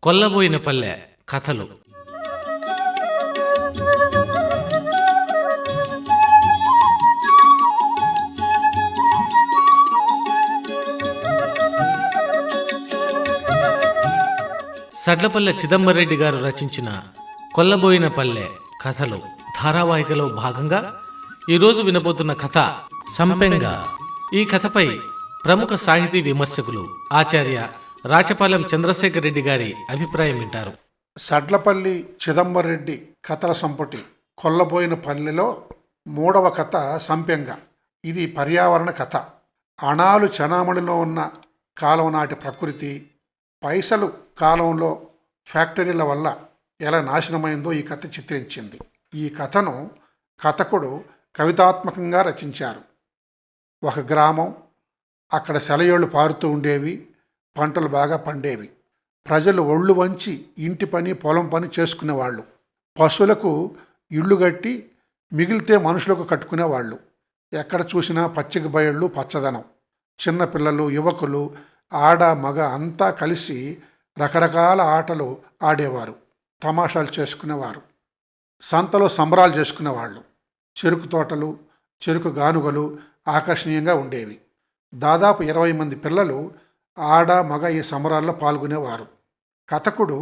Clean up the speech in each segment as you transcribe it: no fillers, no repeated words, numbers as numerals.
కొల్లబోయిన పల్లె కథలు. సడ్లపల్లె చిదంబరెడ్డి గారు రచించిన కొల్లబోయిన పల్లె కథలు ధారావాహికలో భాగంగా ఈరోజు వినబోతున్న కథ సంపెంగ. ఈ కథపై ప్రముఖ సాహితీ విమర్శకులు ఆచార్య రాచపాలెం చంద్రశేఖర్ రెడ్డి గారి అభిప్రాయం వింటారు. సడ్లపల్లి చిదంబరెడ్డి కథల సంపుటి కొల్లబోయిన పల్లెలో 3వ కథ సంపెంగ. ఇది పర్యావరణ కథ. అణాలు చనామణిలో ఉన్న కాలం నాటి ప్రకృతి, పైసలు కాలంలో ఫ్యాక్టరీల వల్ల ఎలా నాశనమైందో ఈ కథ చిత్రించింది. ఈ కథను కథకుడు కవితాత్మకంగా రచించారు. ఒక గ్రామం, అక్కడ సెలయేళ్లు పారుతూ ఉండేవి, పంటలు బాగా పండేవి. ప్రజలు ఒళ్ళు వంచి ఇంటి పని పొలం పని చేసుకునేవాళ్ళు. పశువులకు ఇళ్ళు కట్టి మిగిలితే మనుషులకు కట్టుకునేవాళ్ళు. ఎక్కడ చూసినా పచ్చిక బయళ్ళు, పచ్చదనం. చిన్నపిల్లలు, యువకులు, ఆడ మగ అంతా కలిసి రకరకాల ఆటలు ఆడేవారు, తమాషాలు చేసుకునేవారు. సంతలో సంబరాలు చేసుకునేవాళ్ళు. చెరుకు తోటలు, చెరుకు గానుగలు ఆకర్షణీయంగా ఉండేవి. దాదాపు 20 మంది పిల్లలు ఆడ మగ ఈ సంబరాల్లో పాల్గొనేవారు. కథకుడు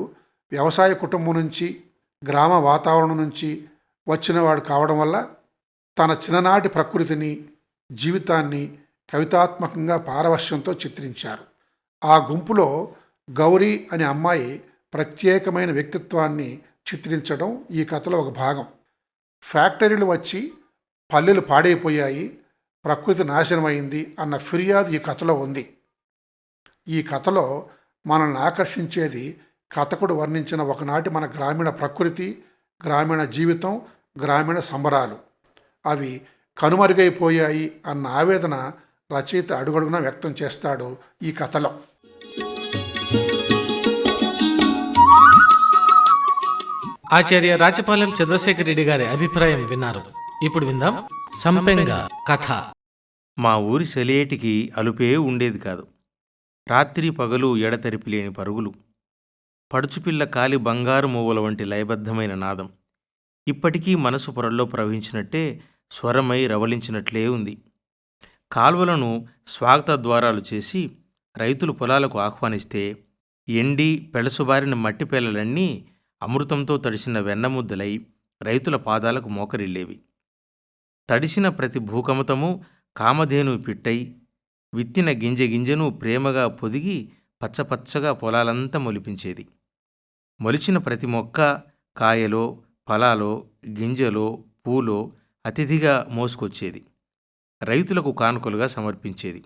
వ్యవసాయ కుటుంబం నుంచి, గ్రామ వాతావరణం నుంచి వచ్చినవాడు కావడం వల్ల తన చిన్ననాటి ప్రకృతిని, జీవితాన్ని కవితాత్మకంగా పారవశ్యంతో చిత్రించారు. ఆ గుంపులో గౌరీ అనే అమ్మాయి ప్రత్యేకమైన వ్యక్తిత్వాన్ని చిత్రించడం ఈ కథలో ఒక భాగం. ఫ్యాక్టరీలు వచ్చి పల్లెలు పాడైపోయాయి, ప్రకృతి నాశనమైంది అన్న ఫిర్యాదు ఈ కథలో ఉంది. ఈ కథలో మనల్ని ఆకర్షించేది కథకుడు వర్ణించిన ఒకనాటి మన గ్రామీణ ప్రకృతి, గ్రామీణ జీవితం, గ్రామీణ సంబరాలు. అవి కనుమరుగైపోయాయి అన్న ఆవేదన రచయిత అడుగడుగునా వ్యక్తం చేస్తాడు ఈ కథలో. ఆచార్య రాచపాలెం చంద్రశేఖర్ రెడ్డి గారి అభిప్రాయం విన్నారు. ఇప్పుడు విందాం సంపెంగ కథ. మా ఊరి సెలయేటికి అలుపే ఉండేది కాదు. రాత్రి పగలు ఎడతెరిపి లేని పరుగులు, పడుచుపిల్ల కాలి బంగారు మూవల వంటి లయబద్ధమైన నాదం ఇప్పటికీ మనసు పొరల్లో ప్రవహించినట్టే, స్వరమై రవలించినట్లే ఉంది. కాల్వలను స్వాగత ద్వారాలు చేసి రైతులు పొలాలకు ఆహ్వానిస్తే ఎండి పెళసుబారిన మట్టి పేలలన్నీ అమృతంతో తడిసిన వెన్నముద్దలై రైతుల పాదాలకు మోకరిల్లేవి. తడిసిన ప్రతి భూకమతము కామధేను పిట్టై, విత్తిన గింజ గింజను ప్రేమగా పొదిగి పచ్చపచ్చగా పొలాలంతా మొలిపించేది. మొలిచిన ప్రతి మొక్క కాయలో, ఫలాలో, గింజలో, పూలో అతిథిగా మోసుకొచ్చేది, రైతులకు కానుకలుగా సమర్పించేది.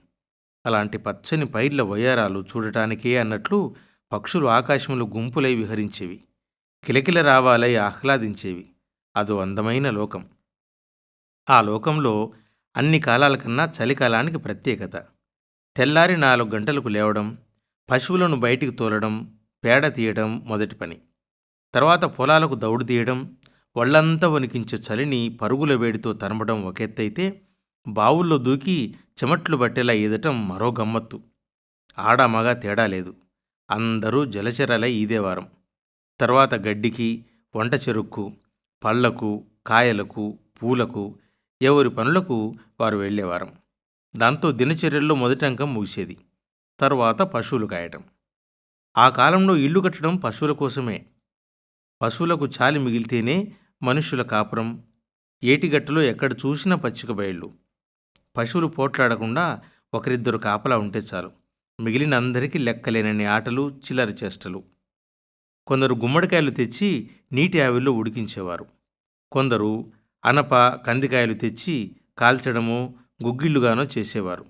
అలాంటి పచ్చని పైర్ల వయ్యారాలు చూడటానికే అన్నట్లు పక్షులు ఆకాశంలో గుంపులై విహరించేవి, కిలకిల రావాలై ఆహ్లాదించేవి. అదో అందమైన లోకం. ఆ లోకంలో అన్ని కాలాల కన్నా చలికాలానికి ప్రత్యేకత. తెల్లారి 4 గంటలకు లేవడం, పశువులను బయటికి తోలడం, పేడ తీయడం మొదటి పని. తర్వాత పొలాలకు దౌడు తీయడం, ఒళ్లంతా వణికించే చలిని పరుగుల వేడితో తరమడం ఒక ఎత్తైతే, బావుల్లో దూకి చెమట్లు బట్టేలా ఈదటం మరో గమ్మత్తు. ఆడ మగ తేడా లేదు, అందరూ జలచరాలై ఈదేవారం. తర్వాత గడ్డికి, వంట చెరుక్కు, పళ్లకు, కాయలకు, పూలకు, ఎవరి పనులకు వారు వెళ్ళేవారం. దాంతో దినచర్యల్లో మొదటి అంకం ముగిసేది. తరువాత పశువులు కాయటం. ఆ కాలంలో ఇల్లు కట్టడం పశువుల కోసమే. పశువులకు చాలి మిగిలితేనే మనుష్యుల కాపురం. ఏటిగట్టులో ఎక్కడ చూసినా పచ్చిక బయళ్ళు. పశువులు పోట్లాడకుండా ఒకరిద్దరు కాపలా ఉంటే చాలు, మిగిలిన అందరికీ లెక్కలేనన్ని ఆటలు, చిల్లర చేష్టలు. కొందరు గుమ్మడికాయలు తెచ్చి నీటి ఆవిరిలో ఉడికించేవారు. కొందరు అనప, కందికాయలు తెచ్చి కాల్చడమో గుగ్గిళ్ళుగానో చేసేవారు.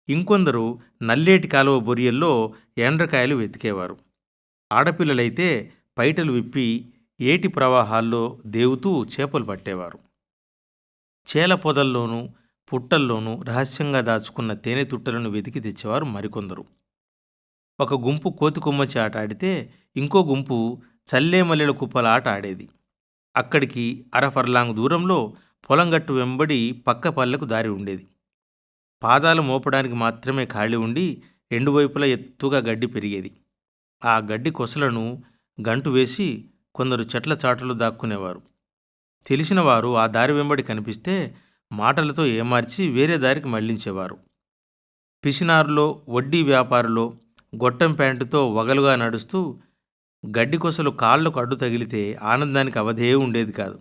ఇంకొందరు నల్లేటి కాలువ బొరియల్లో ఎండ్రకాయలు వెతికేవారు. ఆడపిల్లలైతే పైటలు విప్పి ఏటి ప్రవాహాల్లో దేవుతూ చేపలు పట్టేవారు. చేల పొదల్లోనూ పుట్టల్లోనూ రహస్యంగా దాచుకున్న తేనె తుట్టలను వెతికి తెచ్చేవారు మరికొందరు. ఒక గుంపు కోతికొమ్మచి ఆట ఆడితే ఇంకో గుంపు చల్లేమల్లెల కుప్పల ఆట ఆడేది. అక్కడికి అరఫర్లాంగ్ దూరంలో పొలంగట్టు వెంబడి పక్క పల్లెకు దారి ఉండేది. పాదాలు మోపడానికి మాత్రమే ఖాళీ ఉండి 2 వైపులా ఎత్తుగా గడ్డి పెరిగేది. ఆ గడ్డి కొసలను గంటు వేసి కొందరు చెట్ల చాటులో దాక్కునేవారు. తెలిసిన వారు ఆ దారి వెంబడి కనిపిస్తే మాటలతో ఏమార్చి వేరే దారికి మళ్లించేవారు. పిసినారులో, వడ్డీ వ్యాపారులో గొట్టం ప్యాంటుతో వగలుగా నడుస్తూ గడ్డి కొసలు కాళ్లకు అడ్డు తగిలితే ఆనందానికి అవధే ఉండేది కాదు.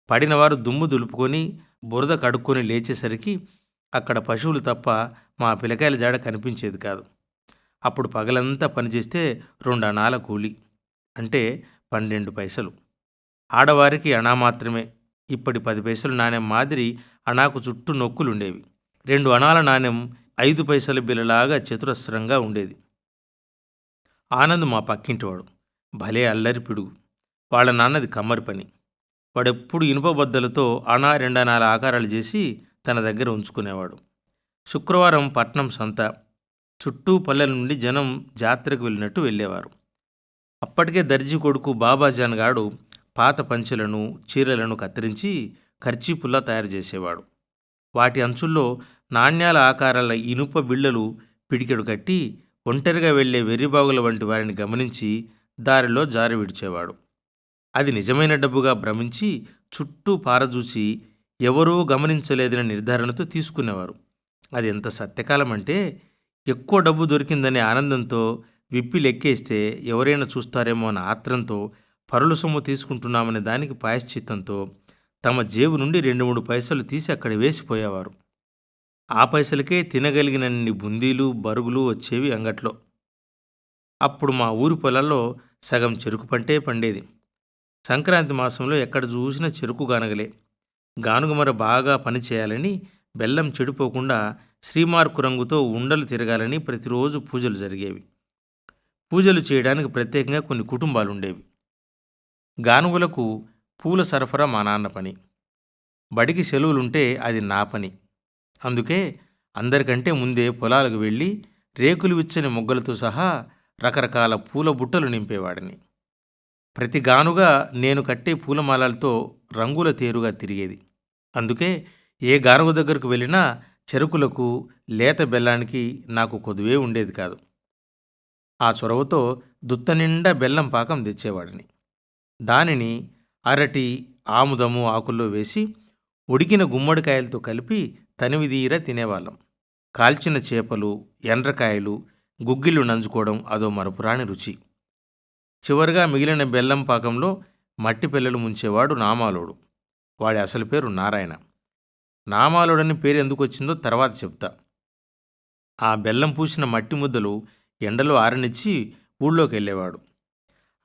పడినవారు దుమ్ము దులుపుకొని బురద కడుక్కొని లేచేసరికి అక్కడ పశువులు తప్ప మా పిల్లకాయల జాడ కనిపించేది కాదు. అప్పుడు పగలంతా పనిచేస్తే 2 అణాల కూలి, అంటే 12 పైసలు. ఆడవారికి అణా మాత్రమే. ఇప్పటి 10 పైసలు నాణెం మాదిరి అణాకు చుట్టూ నొక్కులుండేవి. 2 అణాల నాణెం 5 పైసల బిల్లలాగా చతురస్రంగా ఉండేది. ఆనంద్ మా పక్కింటివాడు. భలే అల్లరి పిడుగు. వాళ్ళ నాన్నది కమ్మరి పని. వాడెప్పుడు ఇనుప బద్దలతో అణా 2 అణాల ఆకారాలు చేసి తన దగ్గర ఉంచుకునేవాడు. శుక్రవారం పట్నం సంత. చుట్టూ పల్లెల నుండి జనం జాతరకు వెళ్ళినట్టు వెళ్ళేవారు. అప్పటికే దర్జీ కొడుకు బాబాజాన్ గాడు పాత పంచెలను, చీరలను కత్తిరించి కర్చీపుల్లా తయారు చేసేవాడు. వాటి అంచుల్లో నాణ్యాల ఆకారాల ఇనుప బిళ్ళలు పిడికెడు కట్టి ఒంటరిగా వెళ్లే వెర్రిబాగుల వంటి వారిని గమనించి దారిలో జారి విడిచేవాడు. అది నిజమైన డబ్బుగా భ్రమించి చుట్టూ పారజూసి ఎవరూ గమనించలేదనే నిర్ధారణతో తీసుకునేవారు. అది ఎంత సత్యకాలమంటే ఎక్కువ డబ్బు దొరికిందనే ఆనందంతో విప్పి లెక్కేస్తే ఎవరైనా చూస్తారేమో అన్న ఆత్రంతో, పరుల సొమ్ము తీసుకుంటున్నామనే దానికి ప్రాయశ్చిత్తంతో తమ జేబు నుండి 2-3 పైసలు తీసి అక్కడ వేసిపోయేవారు. ఆ పైసలకే తినగలిగినన్ని బుందీలు, బరుగులు వచ్చేవి అంగట్లో. అప్పుడు మా ఊరి పొలాల్లో సగం చెరుకు పంటే పండేది. సంక్రాంతి మాసంలో ఎక్కడ చూసినా చెరుకు గానగలే. గానుగమర బాగా పనిచేయాలని, బెల్లం చెడిపోకుండా శ్రీమార్కు రంగుతో ఉండలు తిరగాలని ప్రతిరోజు పూజలు జరిగేవి. పూజలు చేయడానికి ప్రత్యేకంగా కొన్ని కుటుంబాలుండేవి. గానుగులకు పూల సరఫరా మా నాన్న పని. బడికి సెలవులుంటే అది నా పని. అందుకే అందరికంటే ముందే పొలాలకు వెళ్ళి రేకులు విచ్చని మొగ్గలతో సహా రకరకాల పూల బుట్టలు నింపేవాడిని. ప్రతి గానుగా నేను కట్టే పూలమాలలతో రంగుల తేరుగా తిరిగేది. అందుకే ఏ గానుగ దగ్గరకు వెళ్ళినా చెరుకులకు, లేత బెల్లానికి నాకు కొదువే ఉండేది కాదు. ఆ చొరవతో దుత్త నిండా బెల్లం పాకం తెచ్చేవాడిని. దానిని అరటి, ఆముదము ఆకుల్లో వేసి ఉడికిన గుమ్మడికాయలతో కలిపి తనివిదీరా తినేవాళ్ళం. కాల్చిన చేపలు, ఎండ్రకాయలు, గుగ్గిళ్ళు నంజుకోవడం అదో మరపురాని రుచి. చివరిగా మిగిలిన బెల్లం పాకంలో మట్టి పిల్లలు ముంచేవాడు నామాలోడు. వాడి అసలు పేరు నారాయణ. నామాలోడని పేరు ఎందుకు వచ్చిందో తర్వాత చెప్తా. ఆ బెల్లం పూసిన మట్టి ముద్దలు ఎండలో ఆరనిచ్చి ఊళ్ళోకి వెళ్ళేవాడు.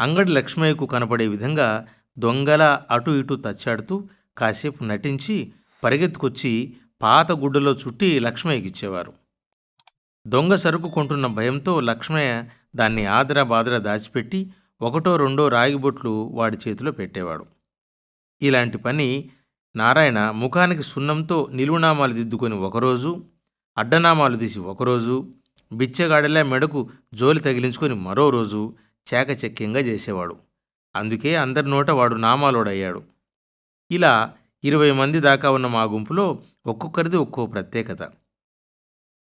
అంగడి లక్ష్మయ్యకు కనపడే విధంగా దొంగలా అటు ఇటు తచ్చాడుతూ కాసేపు నటించి పరిగెత్తుకొచ్చి పాత గుడ్డలో చుట్టి లక్ష్మయ్యకిచ్చేవారు. దొంగ సరుకు కొంటున్న భయంతో లక్ష్మయ్య దాన్ని ఆదరా బాదరా దాచిపెట్టి 1-2 రాగిబొట్లు వాడి చేతిలో పెట్టేవాడు. ఇలాంటి పని నారాయణ ముఖానికి సున్నంతో నిలువునామాలు దిద్దుకొని ఒకరోజు, అడ్డనామాలు తీసి ఒకరోజు, బిచ్చగాడిలా మెడకు జోలి తగిలించుకొని మరో రోజు చాకచక్యంగా చేసేవాడు. అందుకే అందరి నోట వాడు నామాలోడయ్యాడు. ఇలా 20 మంది దాకా ఉన్న మా గుంపులో ఒక్కొక్కరిది ఒక్కో ప్రత్యేకత.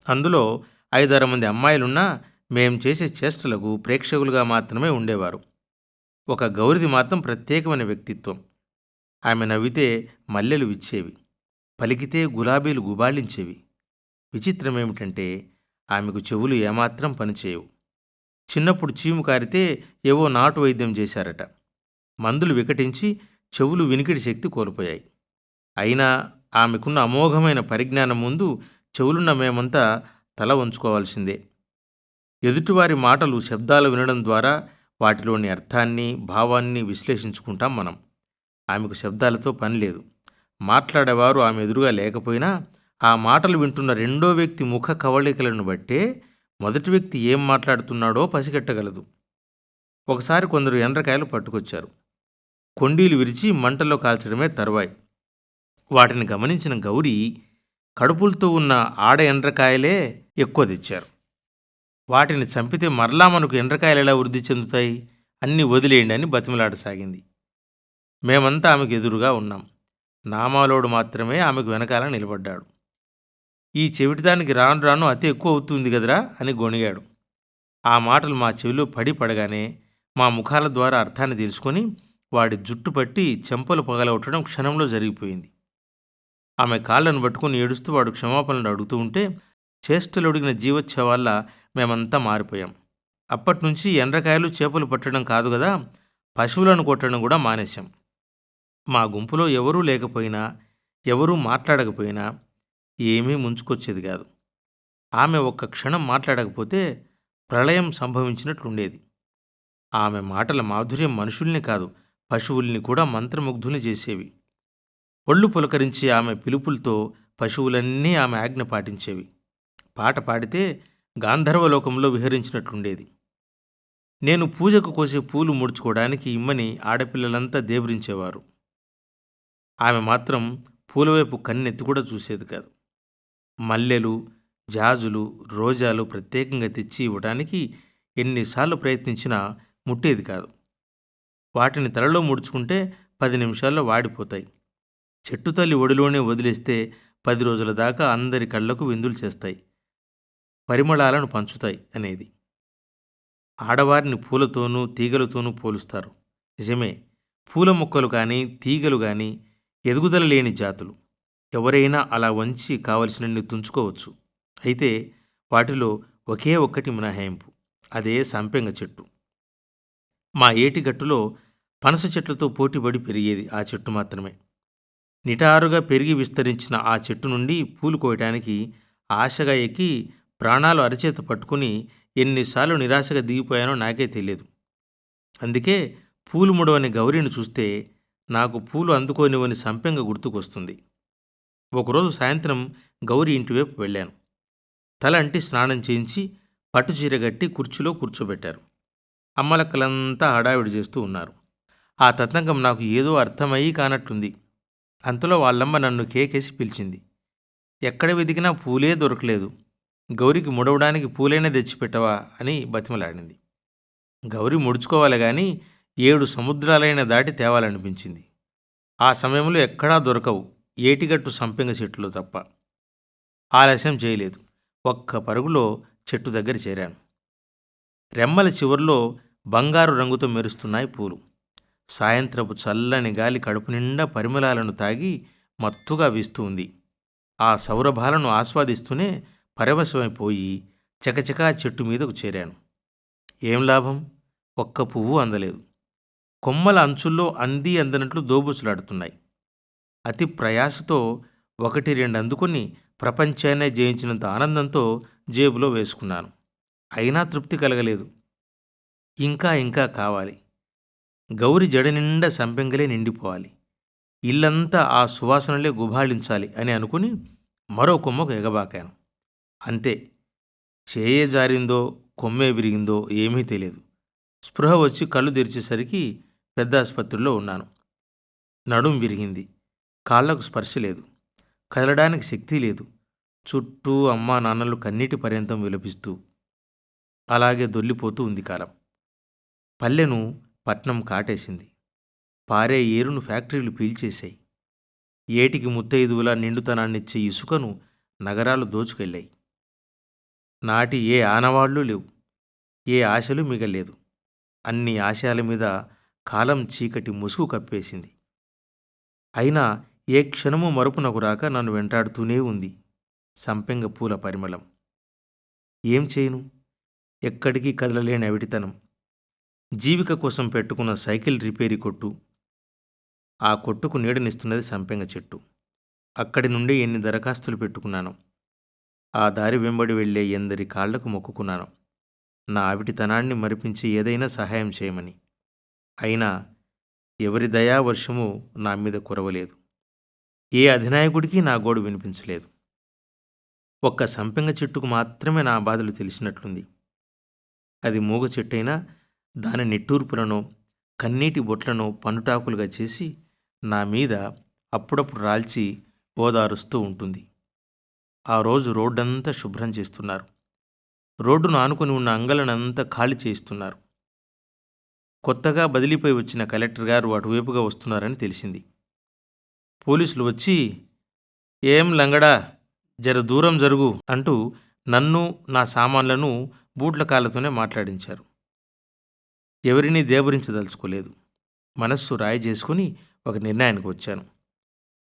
అందులో 5-6 మంది అమ్మాయిలున్నా మేం చేసే చేష్టలకు ప్రేక్షకులుగా మాత్రమే ఉండేవారు. ఒక గౌరిది మాత్రం ప్రత్యేకమైన వ్యక్తిత్వం. ఆమె నవ్వితే మల్లెలు విచ్చేవి, పలికితే గులాబీలు గుబాళించేవి. విచిత్రమేమిటంటే ఆమెకు చెవులు ఏమాత్రం పనిచేయవు. చిన్నప్పుడు చీము కారితే ఏవో నాటు వైద్యం చేశారట. మందులు వికటించి చెవులు వినికిడి శక్తి కోల్పోయాయి. అయినా ఆమెకున్న అమోఘమైన పరిజ్ఞానం ముందు చెవులున్న మేమంతా తల వంచుకోవాల్సిందే. ఎదుటివారి మాటలు శబ్దాలు వినడం ద్వారా వాటిలోని అర్థాన్ని, భావాన్ని విశ్లేషించుకుంటాం మనం. ఆమెకు శబ్దాలతో పని లేదు. మాట్లాడేవారు ఆమె ఎదురుగా లేకపోయినా ఆ మాటలు వింటున్న రెండో వ్యక్తి ముఖ కవళికలను బట్టే మొదటి వ్యక్తి ఏం మాట్లాడుతున్నాడో పసిగట్టగలదు. ఒకసారి కొందరు ఎండ్రకాయలు పట్టుకొచ్చారు. కొండీలు విరిచి మంటల్లో కాల్చడమే తరువాయి. వాటిని గమనించిన గౌరీ కడుపులతో ఉన్న ఆడ ఎండ్రకాయలే ఎక్కువ తెచ్చారు. వాటిని చంపితే మరలా మనకు ఎండ్రకాయలు ఎలా వృద్ధి చెందుతాయి, అన్నీ వదిలేయండి అని బతిమలాడసాగింది. మేమంతా ఆమెకు ఎదురుగా ఉన్నాం. నామాలోడు మాత్రమే ఆమెకు వెనకాల నిలబడ్డాడు. ఈ చెవిటిదానికి రాను రాను అతి ఎక్కువ అవుతుంది కదరా అని గొణిగాడు. ఆ మాటలు మా చెవిలో పడగానే మా ముఖాల ద్వారా అర్థాన్ని తెలుసుకొని వాడి జుట్టు పట్టి చెంపలు పగలగొట్టడం క్షణంలో జరిగిపోయింది. ఆమె కాళ్లను పట్టుకుని ఏడుస్తూ వాడు క్షమాపణలు అడుగుతూ ఉంటే చేష్టలొడిగిన జీవోత్సవాల్లా మేమంతా మారిపోయాం. అప్పట్నుంచి ఎండ్రకాయలు చేపలు పట్టడం కాదు కదా, పశువులను కొట్టడం కూడా మానేశాం. మా గుంపులో ఎవరూ లేకపోయినా, ఎవరూ మాట్లాడకపోయినా ఏమీ ముంచుకొచ్చేది కాదు. ఆమె ఒక్క క్షణం మాట్లాడకపోతే ప్రళయం సంభవించినట్లుండేది. ఆమె మాటల మాధుర్యం మనుషుల్ని కాదు, పశువుల్ని కూడా మంత్రముగ్ధుల్ని చేసేవి. ఒళ్ళు పులకరించి ఆమె పిలుపులతో పశువులన్నీ ఆమె ఆజ్ఞ పాటించేవి. పాట పాడితే గాంధర్వలోకంలో విహరించినట్లుండేది. నేను పూజకు కోసే పూలు ముడుచుకోవడానికి ఇమ్మని ఆడపిల్లలంతా దేబరించేవారు. ఆమె మాత్రం పూలవైపు కన్నెత్తి కూడా చూసేది కాదు. మల్లెలు, జాజులు, రోజాలు ప్రత్యేకంగా తెచ్చి ఇవ్వడానికి ఎన్నిసార్లు ప్రయత్నించినా ముట్టేది కాదు. వాటిని తలలో ముడుచుకుంటే 10 నిమిషాల్లో వాడిపోతాయి. చెట్టు తల్లి ఒడిలోనే వదిలేస్తే 10 రోజుల దాకా అందరి కళ్ళకు విందులు చేస్తాయి, పరిమళాలను పంచుతాయి అనేది. ఆడవారిని పూలతోనూ తీగలతోనూ పోలుస్తారు. నిజమే, పూల మొక్కలు కానీ తీగలు కానీ ఎదుగుదల లేని జాతులు. ఎవరైనా అలా వంచి కావలసినన్ని తుంచుకోవచ్చు. అయితే వాటిలో ఒకే ఒక్కటి మినహాయింపు, అదే సంపెంగ చెట్టు. మా ఏటిగట్టులో పనస చెట్లతో పోటీపడి పెరిగేది ఆ చెట్టు మాత్రమే. నిటారుగా పెరిగి విస్తరించిన ఆ చెట్టు నుండి పూలు కోయటానికి ఆశగా ఎక్కి ప్రాణాలు అరచేత పట్టుకుని ఎన్నిసార్లు నిరాశగా దిగిపోయానో నాకే తెలియదు. అందుకే పూలు ముడవని గౌరీని చూస్తే నాకు పూలు అందుకోనివని సంపెంగ గుర్తుకొస్తుంది. ఒకరోజు సాయంత్రం గౌరీ ఇంటివైపు వెళ్ళాను. తల అంటి స్నానం చేయించి పట్టుచీర గట్టి కుర్చీలో కూర్చోబెట్టారు. అమ్మలక్కలంతా హడావిడి చేస్తూ ఉన్నారు. ఆ తతంగం నాకు ఏదో అర్థమయ్యి కానట్టుంది. అంతలో వాళ్ళమ్మ నన్ను కేకేసి పిలిచింది. ఎక్కడ వెతికినా పూలే దొరకలేదు. గౌరికి ముడవడానికి పూలైనా తెచ్చిపెట్టవా అని బతిమలాడింది. గౌరి ముడుచుకోవాలి గాని 7 సముద్రాలైన దాటి తేవాలనిపించింది. ఆ సమయంలో ఎక్కడా దొరకవు, ఏటిగట్టు సంపెంగ చెట్లు తప్ప. ఆలస్యం చేయలేదు. ఒక్క పరుగులో చెట్టు దగ్గర చేరాను. రెమ్మల చివర్లో బంగారు రంగుతో మెరుస్తున్నాయి పూలు. సాయంత్రపు చల్లని గాలి కడుపు నిండా పరిమళాలను తాగి మత్తుగా వీస్తూ ఉంది. ఆ సౌరభాలను ఆస్వాదిస్తూనే పరవశమైపోయి చకచకా చెట్టు మీదకు చేరాను. ఏం లాభం, ఒక్క పువ్వు అందలేదు. కొమ్మల అంచుల్లో అంది అందనట్లు దోబూచులాడుతున్నాయి. అతి ప్రయాసతో 1-2 అందుకుని ప్రపంచాన్నే జయించినంత ఆనందంతో జేబులో వేసుకున్నాను. అయినా తృప్తి కలగలేదు. ఇంకా ఇంకా కావాలి. గౌరి జడ నిండా సంపెంగలే నిండిపోవాలి. ఇల్లంతా ఆ సువాసనలే గుబాళించాలి అని అనుకుని మరో కొమ్మకు ఎగబాకాను. అంతే, చేయే జారిందో కొమ్మే విరిగిందో ఏమీ తెలియదు. స్పృహ వచ్చి కళ్ళు తెరిచేసరికి పెద్ద ఆసుపత్రిలో ఉన్నాను. నడుం విరిగింది. కాళ్లకు స్పర్శ లేదు. కదలడానికి శక్తి లేదు. చుట్టూ అమ్మా నాన్నలు కన్నీటి పర్యంతం విలపిస్తూ అలాగే దొల్లిపోతూ ఉంది కాలం. పల్లెను పట్నం కాటేసింది. పారే ఏరును ఫ్యాక్టరీలు పీల్చేశాయి. ఏటికి ముత్తైదువులా నిండుతనాన్నిచ్చే ఇసుకను నగరాలు దోచుకెళ్ళాయి. నాటి ఏ ఆనవాళ్లు లేవు, ఏ ఆశలు మిగల్లేదు. అన్ని ఆశయాల మీద కాలం చీకటి ముసుగు కప్పేసింది. అయినా ఏ క్షణము మరుపునకు రాక నన్ను వెంటాడుతూనే ఉంది సంపెంగ పూల పరిమళం. ఏం చేయను, ఎక్కడికి కదలలేని అవిటితనం. జీవిక కోసం పెట్టుకున్న సైకిల్ రిపేరీ కొట్టు, ఆ కొట్టుకు నీడనిస్తున్నది సంపెంగ చెట్టు. అక్కడి నుండి ఎన్ని దరఖాస్తులు పెట్టుకున్నాను. ఆ దారి వెంబడి వెళ్లే ఎందరి కాళ్లకు మొక్కుకున్నాను, నా అవిటితనాన్ని మరిపించి ఏదైనా సహాయం చేయమని. అయినా ఎవరి దయావర్షము నా మీద కురవలేదు. ఏ అధినాయకుడికి నా గోడు వినిపించలేదు. ఒక్క సంపెంగ చెట్టుకు మాత్రమే నా బాధలు తెలిసినట్లుంది. అది మూగ చెట్టైనా దాని నిట్టూర్పులను కన్నీటి బొట్లను పన్నుటాకులుగా చేసి నా మీద అప్పుడప్పుడు రాల్చి ఓదారుస్తూ ఉంటుంది. ఆ రోజు రోడ్డంతా శుభ్రం చేస్తున్నారు. రోడ్డును ఆనుకుని ఉన్న అంగళ్ళనంతా ఖాళీ చేయిస్తున్నారు. కొత్తగా బదిలీపై వచ్చిన కలెక్టర్ గారు అటువైపుగా వస్తున్నారని తెలిసింది. పోలీసులు వచ్చి, "ఏం లంగడా, జర దూరం జరుగు" అంటూ నన్ను నా సామాన్లను బూట్ల కాళ్ళతోనే మాట్లాడించారు. ఎవరినీ దేబరించదలుచుకోలేదు. మనస్సు రాయి చేసుకుని ఒక నిర్ణయానికి వచ్చాను.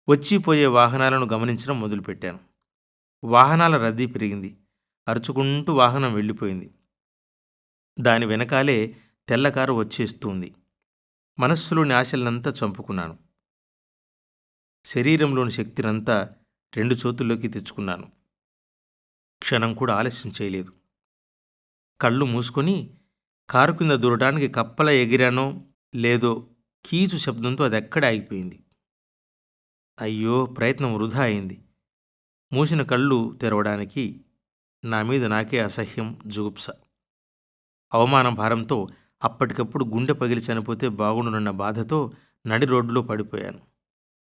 వచ్చిపోయే వాహనాలను గమనించడం మొదలుపెట్టాను. వాహనాల రద్దీ పెరిగింది. అరుచుకుంటూ వాహనం వెళ్ళిపోయింది. దాని వెనకాలే తెల్లకారు వచ్చేస్తుంది. మనస్సులోని ఆశలనంతా చంపుకున్నాను. శరీరంలోని శక్తినంతా 2 చేతుల్లోకి తెచ్చుకున్నాను. క్షణం కూడా ఆలస్యం చేయలేదు. కళ్ళు మూసుకొని కారు కింద దూరడానికి కప్పల ఎగిరానో లేదో కీచు శబ్దంతో అది అక్కడే ఆగిపోయింది. అయ్యో, ప్రయత్నం వృధా అయింది. మూసిన కళ్ళు తెరవడానికి నా మీద నాకే అసహ్యం, జుగుప్స. అవమాన భారంతో అప్పటికప్పుడు గుండె పగిలి చనిపోతే బాగుండునన్న బాధతో నడి రోడ్డులో పడిపోయాను.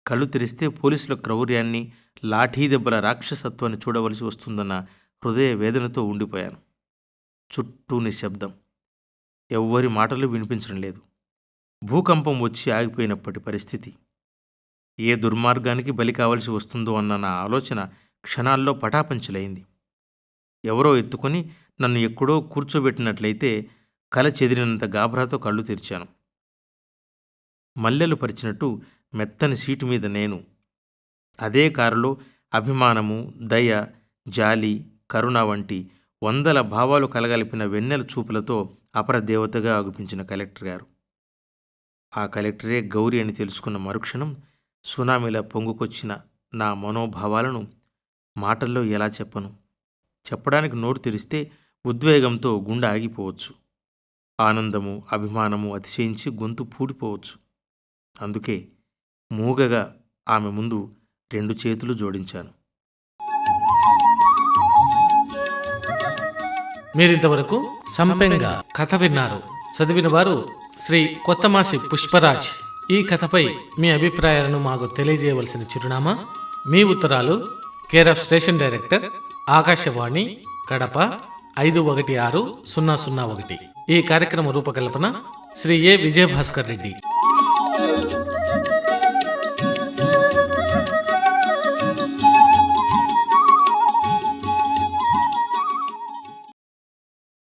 కళ్ళు తెరిస్తే పోలీసుల క్రౌర్యాన్ని, లాఠీ దెబ్బల రాక్షసత్వాన్ని చూడవలసి వస్తుందన్న హృదయ వేదనతో ఉండిపోయాను. చుట్టూ నిశ్శబ్దం. ఎవ్వరి మాటలు వినిపించడం లేదు. భూకంపం వచ్చి ఆగిపోయినప్పటి పరిస్థితి. ఏ దుర్మార్గానికి బలి కావలసి వస్తుందో అన్న నా ఆలోచన క్షణాల్లో పటాపంచలైంది. ఎవరో ఎత్తుకొని నన్ను ఎక్కడో కూర్చోబెట్టినట్లయితే కల చెదిరినంత గాభరాతో కళ్ళు తెరిచాను. మల్లెలు పరిచినట్టు మెత్తని సీటు మీద నేను. అదే కారులో అభిమానము, దయ, జాలి, కరుణ వంటి 100 భావాలు కలగలిపిన వెన్నెల చూపులతో అపరదేవతగా అగుపించిన కలెక్టర్ గారు. ఆ కలెక్టరే గౌరి అని తెలుసుకున్న మరుక్షణం సునామీలా పొంగుకొచ్చిన నా మనోభావాలను మాటల్లో ఎలా చెప్పను? చెప్పడానికి నోరు తెరిస్తే ఉద్వేగంతో గుండె ఆగిపోవచ్చు. ఆనందము, అభిమానము అతిశయించి గొంతు పూడిపోవచ్చు. అందుకే మూగగా ఆమె ముందు 2 చేతులు జోడించాను. మీరింతవరకు సంపెంగ కథ విన్నారు. చదివిన వారు శ్రీ కొత్తమాసి పుష్పరాజ్. ఈ కథపై మీ అభిప్రాయాలను మాకు తెలియజేయవలసిన చిరునామా, మీ ఉత్తరాలు care of station director, Akashvani, Kadapa 516001. ఈ కార్యక్రమ రూపకల్పన శ్రీ ఏ. విజయభాస్కర్ రెడ్డి.